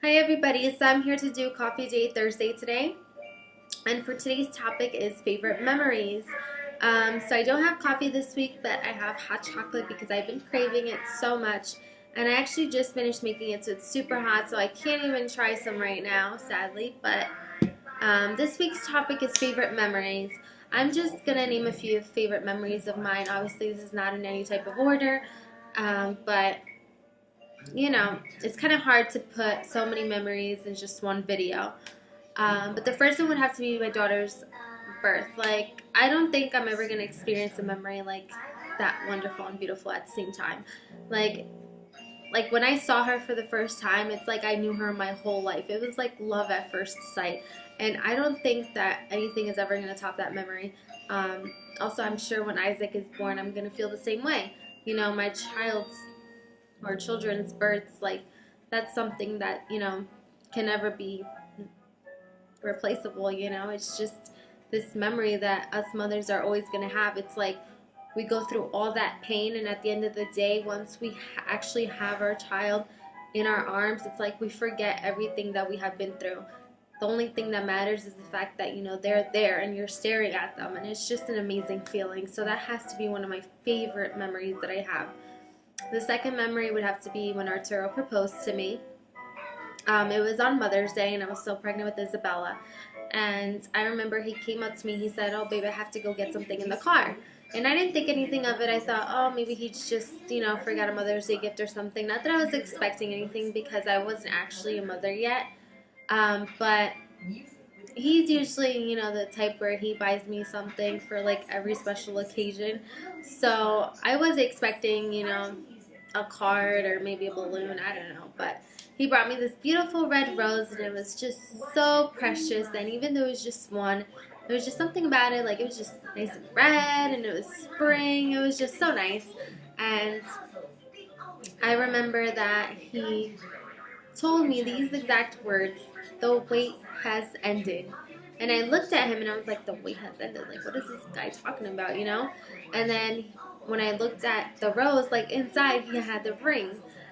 Hi everybody, so I'm here to do Coffee Day Thursday today, and for today's topic is favorite memories. So I don't have coffee this week, but I have hot chocolate because I've been craving it so much, and I actually just finished making it, so it's super hot, so I can't even try some right now, sadly, but this week's topic is favorite memories. I'm just going to name a few favorite memories of mine. Obviously, this is not in any type of order, but it's kind of hard to put so many memories in just one video. But the first one would have to be my daughter's birth. Like, I don't think I'm ever going to experience a memory like that wonderful and beautiful at the same time. Like, like when I saw her for the first time, it's like I knew her my whole life. It was like love at first sight. And I don't think that anything is ever going to top that memory. Also, I'm sure when Isaac is born, I'm going to feel the same way. My child's or children's births, like that's something that can never be replaceable. It's just this memory that us mothers are always going to have. It's like we go through all that pain, and at the end of the day, once we actually have our child in our arms, it's like we forget everything that we have been through. The only thing that matters is the fact that they're there and you're staring at them, and it's just an amazing feeling. So that has to be one of my favorite memories that I have. The second memory would have to be when Arturo proposed to me. It was on Mother's Day, and I was still pregnant with Isabella. And I remember he came up to me. He said, "Oh, babe, I have to go get something in the car." And I didn't think anything of it. I thought, oh, maybe he just, forgot a Mother's Day gift or something. Not that I was expecting anything because I wasn't actually a mother yet. But he's usually, the type where he buys me something for like every special occasion. So I was expecting, a card or maybe a balloon, I don't know. But he brought me this beautiful red rose, and it was just so precious. And even though it was just one, there was just something about it, like it was just nice and red, and it was spring. It was just so nice. And I remember that he told me these exact words: "The wait has ended." And I looked at him and I was like, "The wait has ended? Like, what is this guy talking about, And then when I looked at the rose, like inside, he had the ring.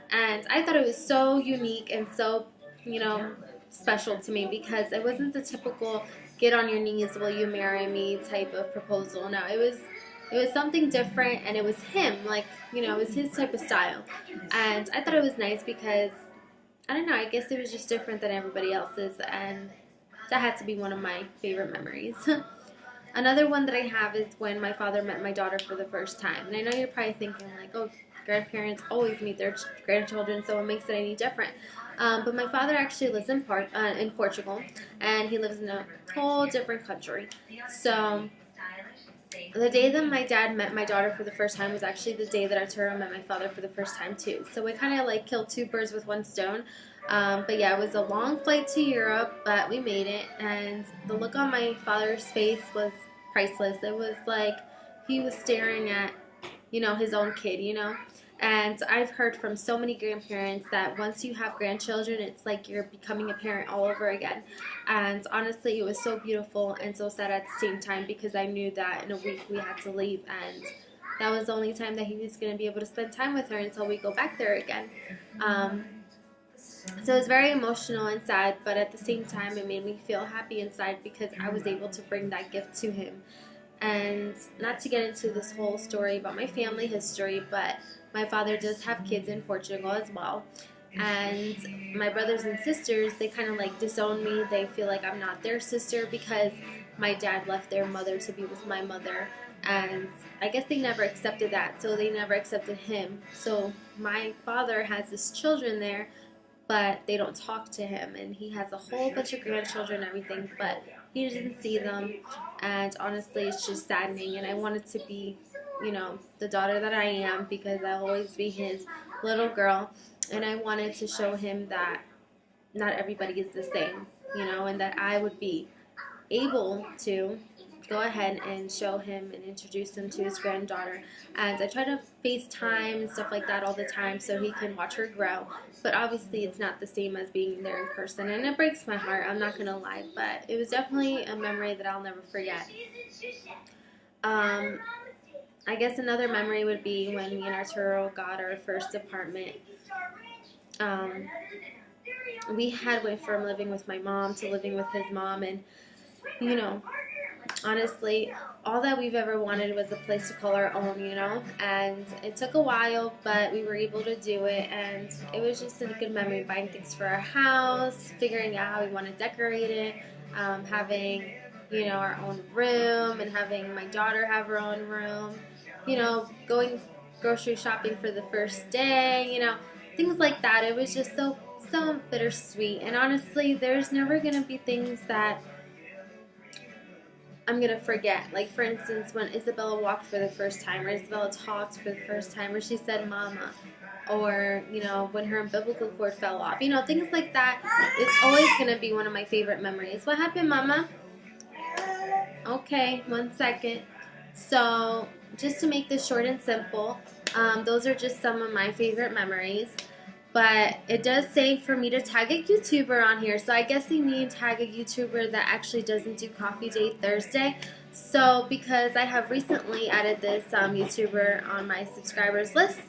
And I thought it was so unique and so, you know, special to me because it wasn't the typical get on your knees, will you marry me type of proposal. No, it was something different, and it was him, like, it was his type of style. And I thought it was nice because I don't know, I guess it was just different than everybody else's, and that had to be one of my favorite memories. Another one that I have is when my father met my daughter for the first time. And I know you're probably thinking, like, oh, grandparents always meet their grandchildren, so what makes it any different? But my father actually lives in Portugal, and he lives in a whole different country. So the day that my dad met my daughter for the first time was actually the day that Arturo met my father for the first time too. So we kind of like killed two birds with one stone. But yeah, it was a long flight to Europe, but we made it. And the look on my father's face was priceless. It was like he was staring at, his own kid. And I've heard from so many grandparents that once you have grandchildren, it's like you're becoming a parent all over again. And honestly, it was so beautiful and so sad at the same time because I knew that in a week we had to leave, and that was the only time that he was going to be able to spend time with her until we go back there again. Um, so it was very emotional and sad, but at the same time, it made me feel happy inside because I was able to bring that gift to him. And not to get into this whole story about my family history, but my father does have kids in Portugal as well. And my brothers and sisters, they kind of like disown me. They feel like I'm not their sister because my dad left their mother to be with my mother. And I guess they never accepted that, so they never accepted him. So my father has his children there, but they don't talk to him, and he has a whole bunch of grandchildren and everything, but he doesn't see them. And honestly, it's just saddening, and I wanted to be, the daughter that I am because I'll always be his little girl, and I wanted to show him that not everybody is the same, and that I would be able to go ahead and show him and introduce him to his granddaughter. And I try to FaceTime and stuff like that all the time so he can watch her grow. But obviously it's not the same as being there in person, and it breaks my heart, I'm not going to lie. But it was definitely a memory that I'll never forget. Um, I guess another memory would be when me and Arturo got our first apartment. Um, we had went from living with my mom to living with his mom, and you know, honestly, all that we've ever wanted was a place to call our own, you know, and it took a while, but we were able to do it, and it was just a good memory, buying things for our house, figuring out how we want to decorate it, having, you know, our own room, and having my daughter have her own room, you know, going grocery shopping for the first day, you know, things like that. It was just so bittersweet, and honestly, there's never going to be things that I'm going to forget. Like, for instance, when Isabella walked for the first time, or Isabella talked for the first time, or she said mama, or, you know, when her umbilical cord fell off. You know, things like that. It's always going to be one of my favorite memories. What happened, mama? Okay, 1 second. So, just to make this short and simple, those are just some of my favorite memories. But it does say for me to tag a YouTuber on here, so I guess they need to tag a YouTuber that actually doesn't do Coffee Date Thursday. So because I have recently added this YouTuber on my subscribers list,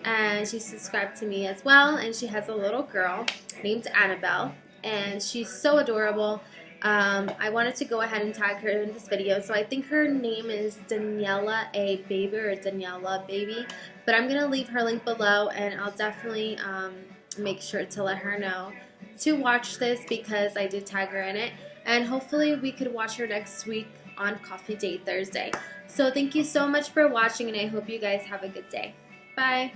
and she subscribed to me as well, and she has a little girl named Annabelle, and she's so adorable. I wanted to go ahead and tag her in this video, so I think her name is Danielaababy or Danielaababy, but I'm going to leave her link below, and I'll definitely make sure to let her know to watch this because I did tag her in it, and hopefully we could watch her next week on Coffee Date Thursday. So thank you so much for watching, and I hope you guys have a good day. Bye!